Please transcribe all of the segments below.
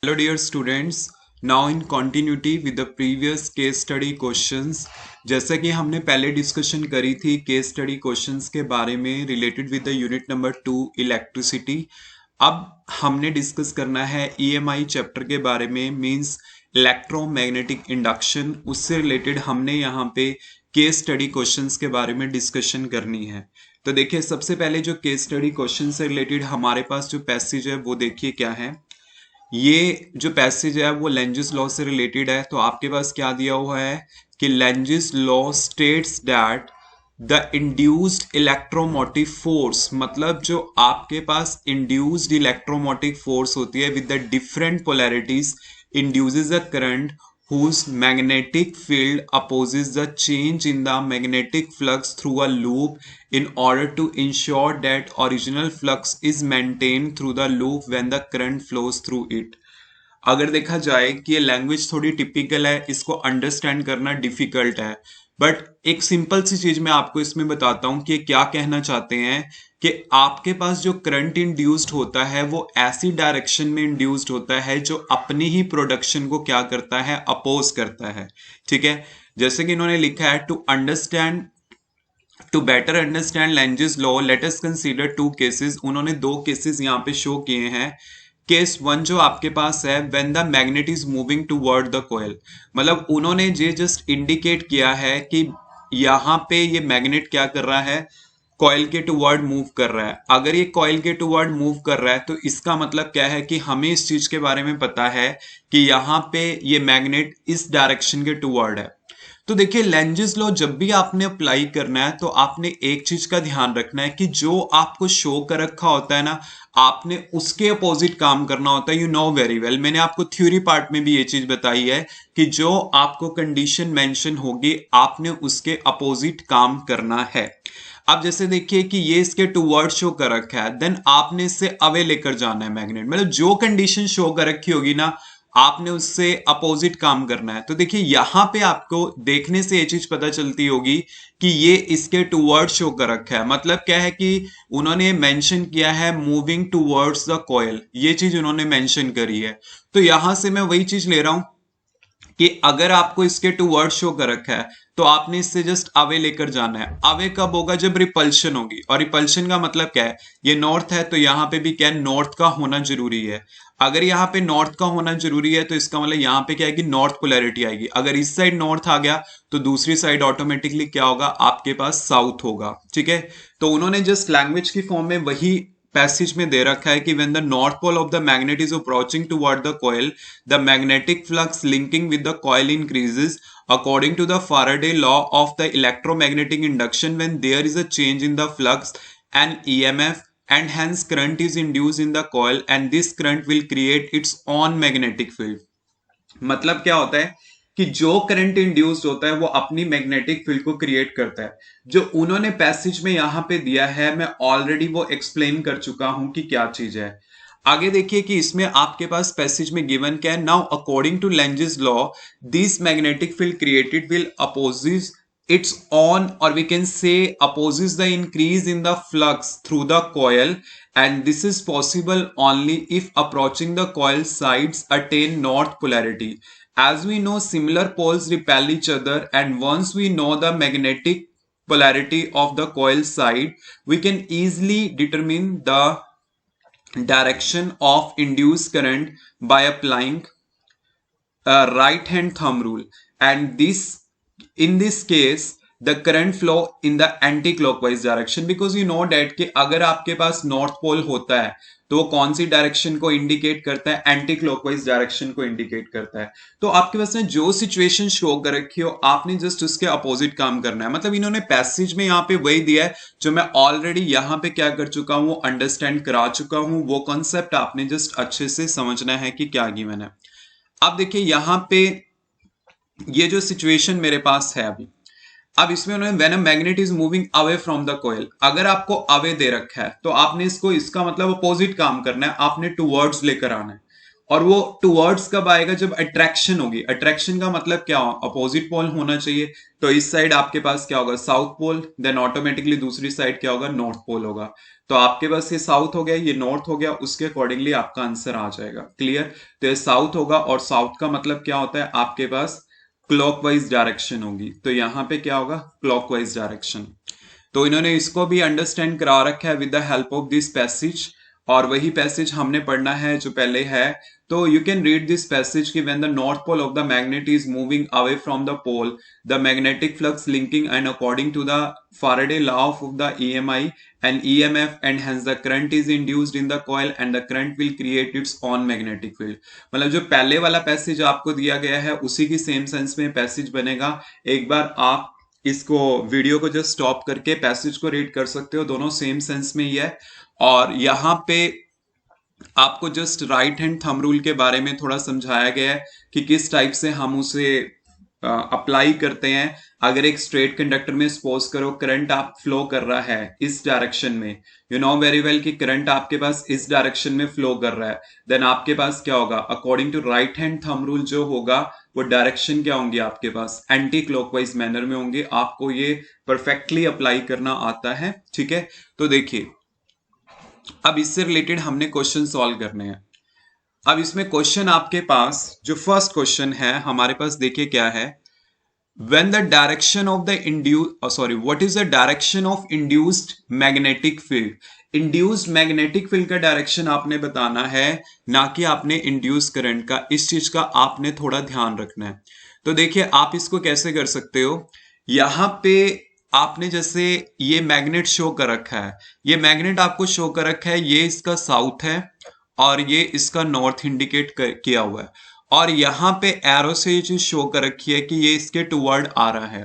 Hello dear students, now in continuity with the previous case study questions. जैसा कि हमने पहले डिस्कशन करी थी केस स्टडी क्वेश्चंस के बारे में related with the unit number 2 electricity. अब हमने डिस्कस करना है ईएमआई चैप्टर के बारे में, मींस इलेक्ट्रोमैग्नेटिक इंडक्शन। उससे रिलेटेड हमने यहाँ पे केस स्टडी क्वेश्चंस के बारे में डिस्कशन करनी है। तो देखिए, सबसे पहले जो केस स्टडी क्वेश्चन से रिलेटेड हमारे पास जो पैसेज है वो देखिए क्या है। ये जो पैसेज है वो लेंजिस लॉ से रिलेटेड है। तो आपके पास क्या दिया हुआ है कि Lenz's law states that the induced electromotive force, मतलब जो आपके पास इंड्यूस्ड इलेक्ट्रोमोटिव फोर्स होती है with the different polarities induces a current whose magnetic field opposes the change in the magnetic flux through a loop in order to ensure that original flux is maintained through the loop when the current flows through it। अगर देखा जाए कि ये language थोड़ी typical है, इसको understand करना difficult है, बट एक सिंपल सी चीज मैं आपको इसमें बताता हूं कि क्या कहना चाहते हैं कि आपके पास जो करंट इंड्यूस्ड होता है वो ऐसी डायरेक्शन में इंड्यूस्ड होता है जो अपनी ही प्रोडक्शन को क्या करता है, अपोज करता है। ठीक है, जैसे कि इन्होंने लिखा है to better understand Lenz's law let us consider two cases. उन्होंने दो केसेस यहाँ पे शो किए हैं। केस वन जो आपके पास है, when the magnet is moving toward the coil, मतलब उन्होंने ये जस्ट इंडिकेट किया है कि यहाँ पे ये मैग्नेट क्या कर रहा है, कॉइल के टूवर्ड मूव कर रहा है। अगर ये कॉइल के टूवर्ड मूव कर रहा है तो इसका मतलब क्या है कि हमें इस चीज के बारे में पता है कि यहाँ पे ये मैग्नेट इस डायरेक्शन के टूवर्ड है। तो देखिए, लेंजिस लॉ जब भी आपने अप्लाई करना है तो आपने एक चीज का ध्यान रखना है कि जो आपको शो कर रखा होता है ना, आपने उसके अपोजिट काम करना होता है। यू नो वेरी वेल, मैंने आपको थ्योरी पार्ट में भी ये चीज बताई है कि जो आपको कंडीशन मेंशन होगी आपने उसके अपोजिट काम करना है। अब जैसे देखिए कि ये इसके टूवर्ड शो कर रखा है, देन आपने इससे अवे लेकर जाना है मैग्नेट, मतलब जो कंडीशन शो कर रखी होगी ना आपने उससे अपोजिट काम करना है। तो देखिए यहां पे आपको देखने से ये चीज पता चलती होगी कि ये इसके टूवर्ड शो कर रखा है। मतलब क्या है कि उन्होंने मेंशन किया है मूविंग टूवर्ड्स द कॉइल, ये चीज उन्होंने मेंशन करी है। तो यहां से मैं वही चीज ले रहा हूं कि अगर आपको इसके टूवर्ड शो कर रखा है तो आपने इससे जस्ट अवे लेकर जाना है। अवे कब होगा, जब रिपल्शन होगी। और रिपल्शन का मतलब क्या है, ये नॉर्थ है तो यहां पे भी क्या है, नॉर्थ का होना जरूरी है। अगर यहाँ पे नॉर्थ का होना जरूरी है तो इसका मतलब यहाँ पे क्या है कि नॉर्थ पोलैरिटी आएगी। अगर इस साइड नॉर्थ आ गया तो दूसरी साइड ऑटोमेटिकली क्या होगा, आपके पास साउथ होगा। ठीक है, तो उन्होंने जस्ट लैंग्वेज की फॉर्म में वही पैसेज में दे रखा है कि when the north pole of the magnet is approaching toward the coil, the magnetic flux linking with the coil increases according to the Faraday law of the electromagnetic induction. When there is a change in the flux and EMF, and hence current is induced in the coil, and this current will create its own magnetic field। मतलब क्या होता है कि जो current induced होता है वो अपनी मैग्नेटिक फील्ड को क्रिएट करता है। जो उन्होंने पैसेज में यहां पे दिया है मैं ऑलरेडी वो एक्सप्लेन कर चुका हूं कि क्या चीज है। आगे देखिए कि इसमें आपके पास पैसेज में गिवन क्या है। Now according to Lenz's law this magnetic field created will opposes its own, or we can say opposes the increase in the flux through the coil, and this is possible only if approaching the coil sides attain north polarity। as we know similar poles repel each other, and once we know the magnetic polarity of the coil side we can easily determine the direction of induced current by applying a right hand thumb rule, and this in this case the current flow in the anti clockwise direction, because you know that कि अगर आपके पास north pole होता है तो वो कौन सी direction को indicate करता है, एंटी क्लॉकवाइज डायरेक्शन को इंडिकेट करता है। तो आपके पास में जो सिचुएशन शो कर रखी हो आपने जस्ट उसके अपोजिट काम करना है। मतलब इन्होंने पैसेज में यहाँ पे वही दिया है जो मैं ऑलरेडी यहाँ पे क्या कर चुका हूँ, अंडरस्टैंड करा चुका हूँ। वो कॉन्सेप्ट आपने जस्ट अच्छे से समझना है कि क्या गिवन है। अब देखिए यहाँ पे ये जो सिचुएशन मेरे पास है अभी, अब इसमें उन्होंने when a magnet is moving away from the coil, अगर आपको अवे दे रखा है तो आपने इसको, इसका मतलब अपोजिट काम करना है, आपने टूवर्ड्स लेकर आना है। और वो टुवर्ड्स कब आएगा, जब अट्रैक्शन होगी। अट्रैक्शन का मतलब क्या, अपोजिट पोल होना चाहिए। तो इस साइड आपके पास क्या होगा, साउथ पोल, देन ऑटोमेटिकली दूसरी साइड क्या होगा, नॉर्थ पोल होगा। तो आपके पास ये साउथ हो गया, ये नॉर्थ हो गया, उसके अकॉर्डिंगली आपका आंसर आ जाएगा। क्लियर। तो ये साउथ होगा, और साउथ का मतलब क्या होता है आपके पास, क्लॉकवाइज डायरेक्शन होगी। तो यहां पे क्या होगा, क्लॉकवाइज डायरेक्शन। तो इन्होंने इसको भी अंडरस्टैंड करा रखा है with the help of this passage, और वही पैसेज हमने पढ़ना है जो पहले है। तो you can read this passage कि when the north pole of the magnet is moving away from the pole, the magnetic flux linking and according to the Faraday law of the EMI and EMF, and hence the current is induced in the coil and the current will create its own magnetic field। मतलब जो पहले वाला passage आपको दिया गया है उसी की सेम सेंस में पैसेज बनेगा। एक बार आप इसको वीडियो को जस्ट स्टॉप करके पैसेज को रीड कर सकते हो, दोनों सेम सेंस में ही है। और यहाँ पे आपको just right hand thumb rule के बारे में थोड़ा समझाया गया है कि किस टाइप से हम उसे अप्लाई करते हैं। अगर एक स्ट्रेट कंडक्टर में सपोज करो करंट आप फ्लो कर रहा है इस डायरेक्शन में, यू नो वेरी वेल कि करंट आपके पास इस डायरेक्शन में फ्लो कर रहा है, देन आपके पास क्या होगा, according to right hand thumb rule जो होगा वो डायरेक्शन क्या होंगी आपके पास, एंटी क्लॉकवाइज मैनर में होंगे। आपको ये परफेक्टली अप्लाई करना आता है, ठीक है। तो देखिए अब इससे रिलेटेड हमने क्वेश्चन सॉल्व करने हैं। अब इसमें क्वेश्चन आपके पास जो फर्स्ट क्वेश्चन है हमारे पास, देखिए क्या है, when the direction of the what is the direction of induced magnetic field। Induced magnetic field का डायरेक्शन आपने बताना है, ना कि आपने इंड्यूस करंट का। इस चीज का आपने थोड़ा ध्यान रखना है। तो देखिए आप इसको कैसे कर सकते हो, यहां पे आपने जैसे ये मैग्नेट शो कर रखा है, ये मैग्नेट आपको शो कर रखा है, ये इसका साउथ है और ये इसका नॉर्थ इंडिकेट किया हुआ है, और यहां पे एरो से ये चीज शो कर रखी है कि ये इसके टूवर्ड आ रहा है।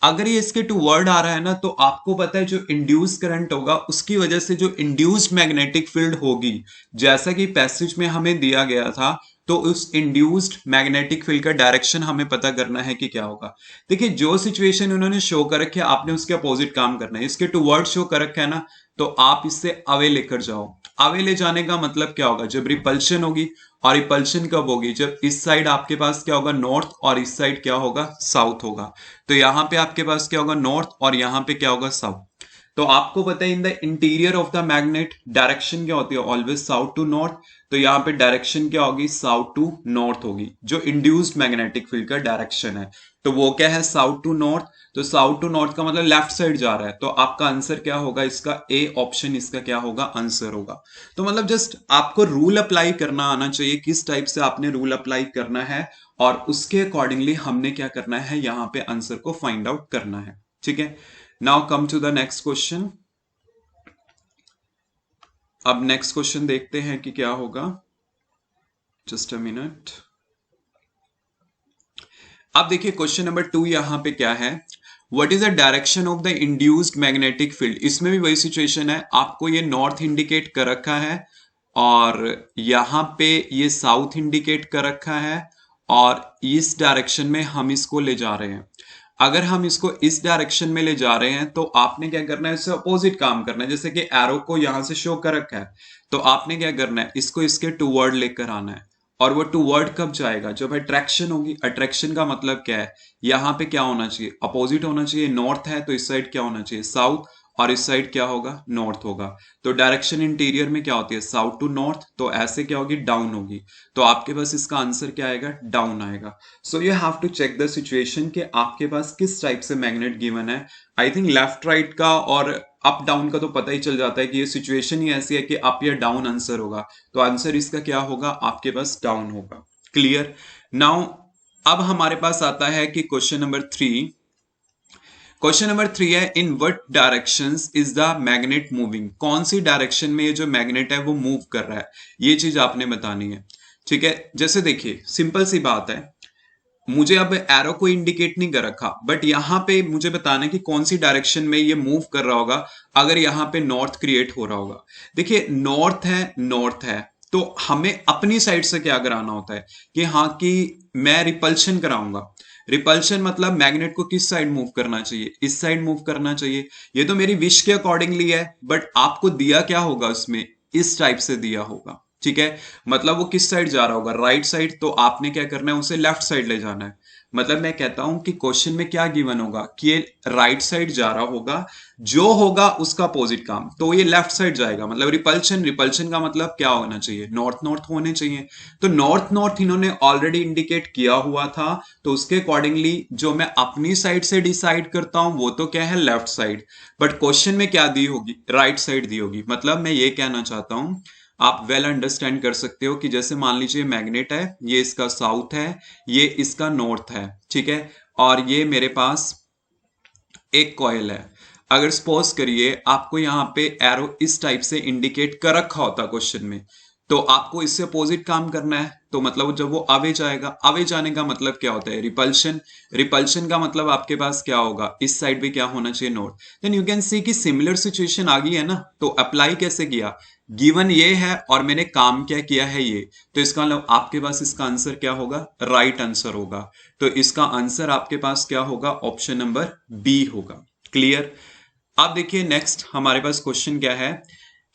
अगर ये इसके टूवर्ड आ रहा है ना, तो आपको पता है जो इंड्यूस करंट होगा उसकी वजह से जो इंड्यूस्ड मैग्नेटिक फील्ड होगी, जैसा कि पैसेज में हमें दिया गया था, तो उस इंड्यूस्ड मैग्नेटिक फील्ड का डायरेक्शन हमें पता करना है कि क्या होगा। देखिए जो सिचुएशन उन्होंने शो कर रखी है आपने उसके अपोजिट काम करना है। इसके टूवर्ड शो कर रखा है ना, तो आप इससे अवे लेकर जाओ। अवे ले जाने का मतलब क्या होगा, जब रिपल्शन होगी, और रिपल्शन कब होगी, जब इस साइड आपके पास क्या होगा, नॉर्थ, और इस साइड क्या होगा, साउथ होगा। तो यहां पे आपके पास क्या होगा, नॉर्थ, और यहां पे क्या होगा, साउथ। तो आपको पता है in the interior of the magnet direction क्या होती है, ऑलवेज साउथ टू नॉर्थ। तो यहाँ पे डायरेक्शन क्या होगी, साउथ टू नॉर्थ होगी, जो इंड्यूस्ड मैग्नेटिक फील्ड का डायरेक्शन है। तो वो क्या है, साउथ टू नॉर्थ। तो साउथ टू नॉर्थ का मतलब लेफ्ट साइड जा रहा है, तो आपका आंसर क्या होगा, इसका ए ऑप्शन इसका क्या होगा, आंसर होगा। तो मतलब जस्ट आपको रूल अप्लाई करना आना चाहिए, किस टाइप से आपने रूल अप्लाई करना है, और उसके अकॉर्डिंगली हमने क्या करना है, यहाँ पे आंसर को फाइंड आउट करना है, ठीक है। Now come to the next question. अब नेक्स्ट क्वेश्चन देखते हैं कि क्या होगा, जस्ट अ मिनट। अब देखिए क्वेश्चन नंबर 2 यहां पे क्या है, what is the direction of the induced magnetic field. इसमें भी वही सिचुएशन है, आपको ये नॉर्थ इंडिकेट कर रखा है, और यहां पे ये साउथ इंडिकेट कर रखा है, और इस डायरेक्शन में हम इसको ले जा रहे हैं। अगर हम इसको इस डायरेक्शन में ले जा रहे हैं तो आपने क्या करना है, इससे अपोजिट काम करना है। जैसे कि एरो को यहां से शो कर रखा है, तो आपने क्या करना है, इसको इसके टूवर्ड लेकर आना है। और वो टूवर्ड कब जाएगा, जब अट्रैक्शन होगी। अट्रैक्शन का मतलब क्या है, यहाँ पे क्या होना चाहिए, अपोजिट होना चाहिए। नॉर्थ है तो इस साइड क्या होना चाहिए, साउथ, और इस साइड क्या होगा, नॉर्थ होगा। तो डायरेक्शन इंटीरियर में क्या होती है, साउथ टू नॉर्थ, तो ऐसे क्या होगी, डाउन होगी। तो आपके पास इसका आंसर क्या आएगा, डाउन आएगा। So you have to check the situation कि आपके पास किस टाइप से मैग्नेट गिवन है। आई थिंक लेफ्ट राइट का और अप डाउन का तो पता ही चल जाता है कि ये सिचुएशन ही ऐसी है कि अप या डाउन आंसर होगा। तो आंसर इसका क्या होगा, आपके पास डाउन होगा। क्लियर। नाउ अब हमारे पास आता है कि क्वेश्चन नंबर 3। क्वेश्चन नंबर 3 है, in what directions is the magnet moving. कौन सी डायरेक्शन में ये जो मैग्नेट है वो मूव कर रहा है, ये चीज आपने बतानी है, ठीक है। जैसे देखिए सिंपल सी बात है, मुझे अब एरो को इंडिकेट नहीं कर रखा, बट यहां पे मुझे बताना है कि कौन सी डायरेक्शन में ये मूव कर रहा होगा। अगर यहां पे नॉर्थ क्रिएट हो रहा होगा, देखिए नॉर्थ है, नॉर्थ है, तो हमें अपनी साइड से क्या कराना होता है कि हाँ कि मैं रिपल्शन कराऊंगा। रिपल्शन मतलब मैग्नेट को किस साइड मूव करना चाहिए, इस साइड मूव करना चाहिए। ये तो मेरी विश के अकॉर्डिंगली है, बट आपको दिया क्या होगा उसमें, इस टाइप से दिया होगा, ठीक है, मतलब वो किस साइड जा रहा होगा, राइट साइड, तो आपने क्या करना है, उसे लेफ्ट साइड ले जाना है। मतलब मैं कहता हूं कि क्वेश्चन में क्या गिवन होगा कि ये राइट साइड जा रहा होगा, जो होगा उसका अपोजिट काम, तो ये लेफ्ट साइड जाएगा। मतलब रिपल्शन, रिपल्शन का मतलब क्या होना चाहिए, नॉर्थ नॉर्थ होने चाहिए। तो नॉर्थ नॉर्थ इन्होंने ऑलरेडी इंडिकेट किया हुआ था, तो उसके अकॉर्डिंगली जो मैं अपनी साइड से डिसाइड करता हूं वो तो क्या है, लेफ्ट साइड। बट क्वेश्चन में क्या दी होगी, राइट साइड दी होगी। मतलब मैं ये कहना चाहता हूं, आप वेल अंडरस्टैंड कर सकते हो कि जैसे मान लीजिए मैग्नेट है, ये इसका साउथ है, ये इसका नॉर्थ है, ठीक है, और ये मेरे पास एक कॉइल है। अगर सपोज करिए आपको यहाँ पे एरो इस टाइप से इंडिकेट कर रखा होता क्वेश्चन में, तो आपको इससे अपोजिट काम करना है। तो मतलब जब वो आवे जाएगा, आवे जाने का मतलब क्या होता है, रिपल्शन। रिपल्शन का मतलब आपके पास क्या होगा, इस साइड भी क्या होना चाहिए, north. Then you can see कि सिमिलर सिचुएशन आ गई है ना। तो अप्लाई कैसे किया, गिवन ये है और मैंने काम क्या किया है ये, तो इसका मतलब आपके पास इसका आंसर क्या होगा, राइट आंसर होगा। तो इसका आंसर आपके पास क्या होगा, ऑप्शन नंबर बी होगा। क्लियर। अब देखिए नेक्स्ट हमारे पास क्वेश्चन क्या है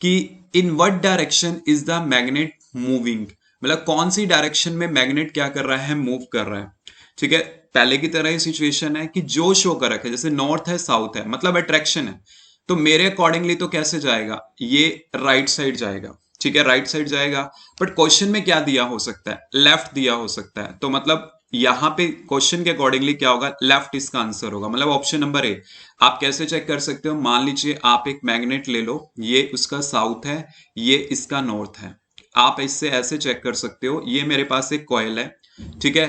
कि in what direction is the magnet moving, मतलब कौन सी डायरेक्शन में मैग्नेट क्या कर रहा है, मूव कर रहा है। ठीक है, पहले की तरह ही सिचुएशन है कि जो शो कर रखा है, जैसे नॉर्थ है साउथ है, मतलब अट्रैक्शन है, तो मेरे अकॉर्डिंगली तो कैसे जाएगा, ये राइट साइड जाएगा। ठीक है, राइट साइड जाएगा। बट क्वेश्चन में क्या दिया हो सकता है, लेफ्ट दिया हो सकता है, तो मतलब यहां पे क्वेश्चन के अकॉर्डिंगली क्या होगा, लेफ्ट इसका आंसर होगा। मतलब ऑप्शन नंबर ए। आप कैसे चेक कर सकते हो, मान लीजिए आप एक मैग्नेट ले लो, ये उसका साउथ है, ये इसका नॉर्थ है। आप इससे ऐसे चेक कर सकते हो, ये मेरे पास एक कॉइल है, ठीक है।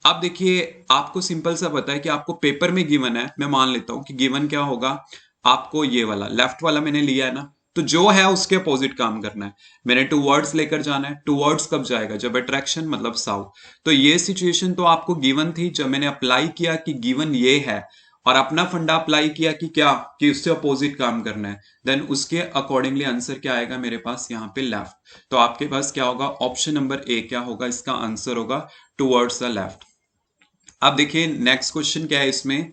अब देखिए आपको सिंपल सा पता है कि आपको पेपर में गिवन है, मैं मान लेता हूं कि गिवन क्या होगा, आपको ये वाला लेफ्ट वाला मैंने लिया है ना, तो जो है उसके अपोजिट काम करना है। मैंने टू वर्ड्स लेकर जाना है, टू वर्ड्स कब जाएगा, जब अट्रैक्शन, मतलब साउथ। तो ये सिचुएशन तो आपको गिवन थी, जब मैंने अप्लाई किया कि गिवन ये है, और अपना फंडा अप्लाई किया कि क्या, कि उससे अपोजिट काम करना है, देन उसके अकॉर्डिंगली आंसर क्या आएगा मेरे पास यहाँ पे, लेफ्ट। तो आपके पास क्या होगा, ऑप्शन नंबर ए क्या होगा, इसका आंसर होगा टूवर्ड्स द लेफ्ट। अब देखिए नेक्स्ट क्वेश्चन क्या है इसमें,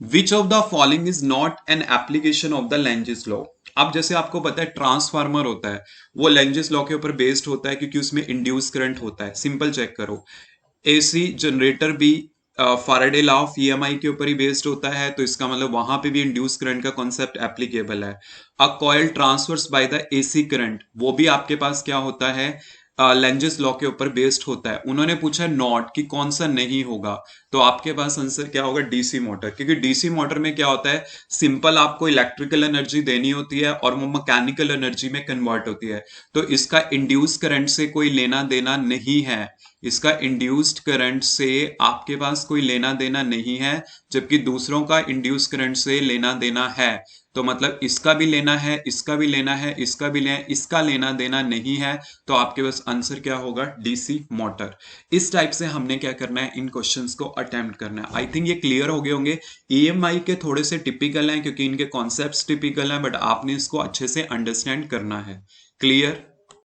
which of the following is not an application of the Lenz's law. अब जैसे आपको पता है ट्रांसफार्मर होता है, वो लेंजेस लॉ के ऊपर बेस्ड होता है, क्योंकि उसमें इंड्यूस करंट होता है। सिंपल चेक करो, एसी जनरेटर भी फाराडे लॉ ऑफ ईएमआई के ऊपर ही बेस्ड होता है, तो इसका मतलब वहां पे भी इंड्यूस करंट का कॉन्सेप्ट एप्लीकेबल है। A coil transfers by the AC current, वो भी आपके पास क्या होता है, लेंजेस लॉ के ऊपर बेस्ड होता है। उन्होंने पूछा नॉट कि कौन सा नहीं होगा, तो आपके पास आंसर क्या होगा, डीसी मोटर। क्योंकि डीसी मोटर में क्या होता है, सिंपल आपको इलेक्ट्रिकल एनर्जी देनी होती है और वो मैकेनिकल एनर्जी में कन्वर्ट होती है। तो इसका इंड्यूस करंट से कोई लेना देना नहीं है, इसका इंड्यूस्ड करंट से आपके पास कोई लेना देना नहीं है, जबकि दूसरों का इंड्यूस करंट से लेना देना है। तो मतलब इसका भी लेना है, इसका भी लेना है, इसका भी लेना है, इसका लेना देना नहीं है। तो आपके पास आंसर क्या होगा, डीसी मोटर। इस टाइप से हमने क्या करना है, इन क्वेश्चंस को अटेम्प्ट करना है। आई थिंक ये क्लियर हो गए होंगे। ईएमआई के थोड़े से टिपिकल हैं क्योंकि इनके कॉन्सेप्ट्स टिपिकल हैं, बट आपने इसको अच्छे से अंडरस्टैंड करना है। क्लियर।